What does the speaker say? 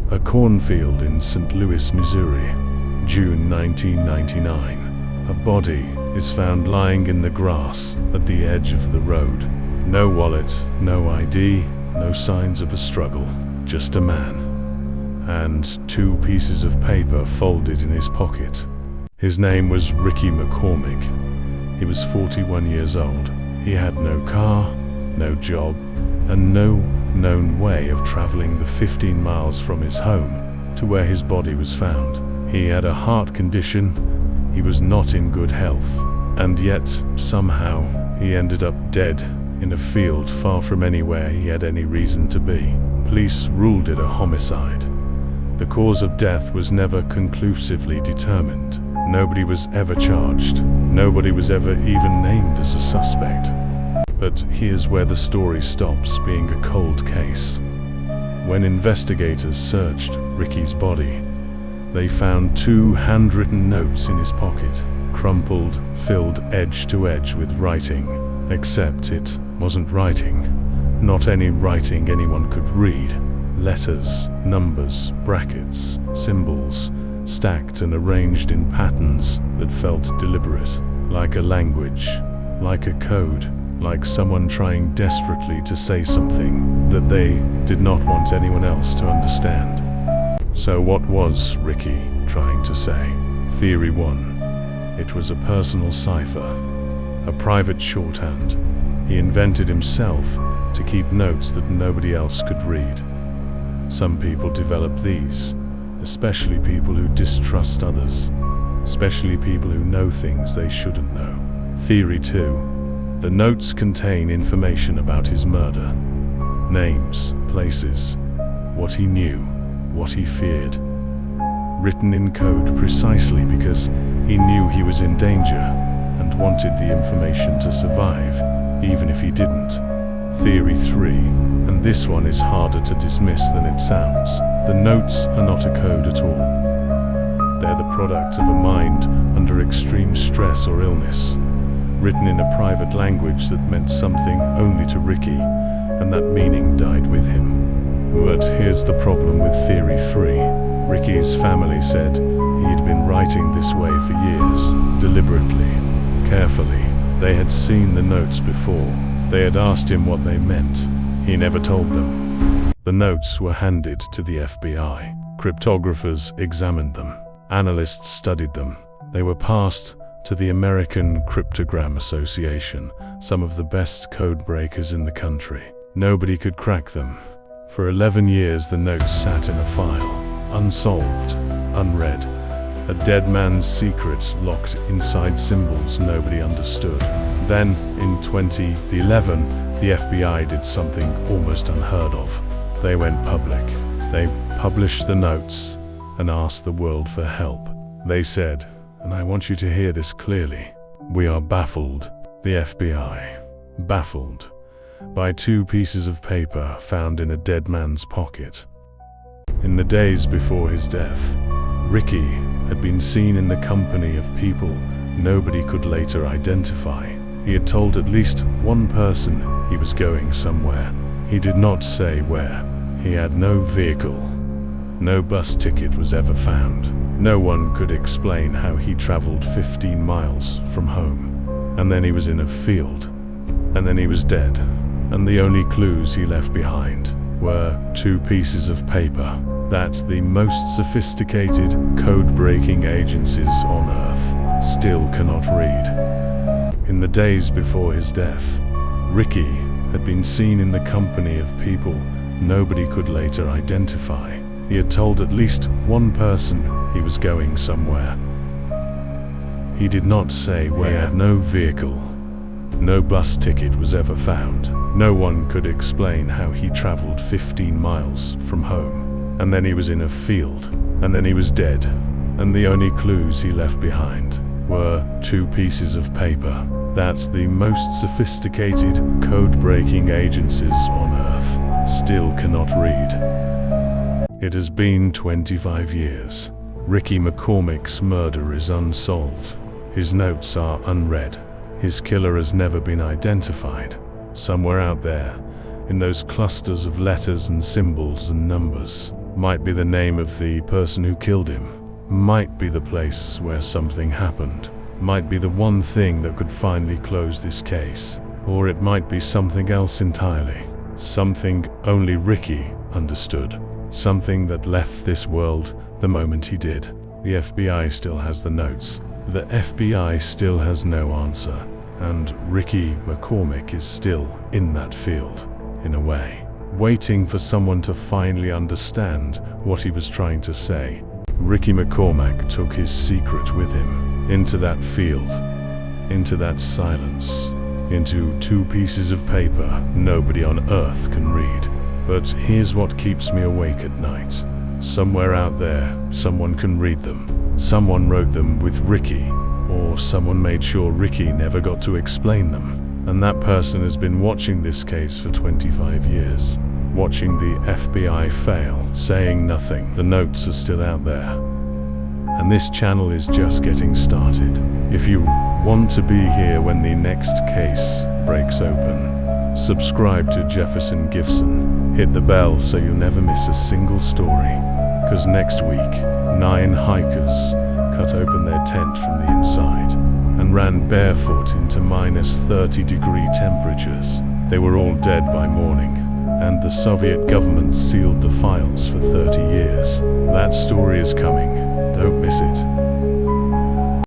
A cornfield in St. Louis, Missouri, June 1999. A body is found lying in the grass at the edge of the road. No wallet, no ID, no signs of a struggle, just a man. And 2 pieces of paper folded in his pocket. His name was Ricky McCormick. He was 41 years old. He had no car, no job, and no known way of traveling the 15 miles from his home to where his body was found. He had a heart condition, he was not in good health, and yet, somehow, he ended up dead in a field far from anywhere he had any reason to be. Police ruled it a homicide. The cause of death was never conclusively determined. Nobody was ever charged. Nobody was ever even named as a suspect. But here's where the story stops being a cold case. When investigators searched Ricky's body, they found 2 handwritten notes in his pocket, crumpled, filled edge to edge with writing. Except it wasn't writing. Not any writing anyone could read. Letters, numbers, brackets, symbols, stacked and arranged in patterns that felt deliberate, like a language, like a code. Like someone trying desperately to say something that they did not want anyone else to understand. So what was Ricky trying to say? Theory 1. It was a personal cipher, a private shorthand he invented himself to keep notes that nobody else could read. Some people develop these, especially people who distrust others, especially people who know things they shouldn't know. Theory 2. The notes contain information about his murder. Names, places, what he knew, what he feared. Written in code precisely because he knew he was in danger and wanted the information to survive, even if he didn't. Theory 3, and this one is harder to dismiss than it sounds. The notes are not a code at all. They're the product of a mind under extreme stress or illness, written in a private language that meant something only to Ricky, and that meaning died with him. But here's the problem with Theory 3. Ricky's family said he'd been writing this way for years, deliberately, carefully. They had seen the notes before. They had asked him what they meant. He never told them. The notes were handed to the FBI. Cryptographers examined them. Analysts studied them. They were passed to the American Cryptogram Association, some of the best code breakers in the country. Nobody could crack them. For 11 years the notes sat in a file, unsolved, unread, a dead man's secret locked inside symbols nobody understood. Then, in 2011, the FBI did something almost unheard of. They went public. They published the notes and asked the world for help. They said, and I want you to hear this clearly, we are baffled, the FBI, baffled by 2 pieces of paper found in a dead man's pocket. In the days before his death, Ricky had been seen in the company of people nobody could later identify. He had told at least one person he was going somewhere. He did not say where. He had no vehicle. No bus ticket was ever found. No one could explain how he traveled 15 miles from home. And then he was in a field. And then he was dead. And the only clues he left behind were 2 pieces of paper that the most sophisticated code-breaking agencies on Earth still cannot read. In the days before his death, Ricky had been seen in the company of people nobody could later identify. He had told at least one person he was going somewhere. He did not say where. He had no vehicle. No bus ticket was ever found. No one could explain how he traveled 15 miles from home. And then he was in a field. And then he was dead. And the only clues he left behind were 2 pieces of paper that the most sophisticated code-breaking agencies on Earth still cannot read. It has been 25 years. Ricky McCormick's murder is unsolved. His notes are unread. His killer has never been identified. Somewhere out there, in those clusters of letters and symbols and numbers, Might be the name of the person who killed him. Might be the place where something happened. Might be the one thing that could finally close this case. Or it might be something else entirely. Something only Ricky understood. Something that left this world the moment he did. The FBI still has the notes. The FBI still has no answer. And Ricky McCormick is still in that field, in a way, waiting for someone to finally understand what he was trying to say. Ricky McCormick took his secret with him into that field, into that silence, into 2 pieces of paper nobody on earth can read. But here's what keeps me awake at night. Somewhere out there, someone can read them. Someone wrote them with Ricky, or someone made sure Ricky never got to explain them. And that person has been watching this case for 25 years. Watching the FBI fail, saying nothing. The notes are still out there. And this channel is just getting started. If you want to be here when the next case breaks open, subscribe to Jefferson Gibson. Hit the bell so you'll never miss a single story. 'Cause next week, 9 hikers cut open their tent from the inside and ran barefoot into -30-degree temperatures. They were all dead by morning, and the Soviet government sealed the files for 30 years. That story is coming. Don't miss it.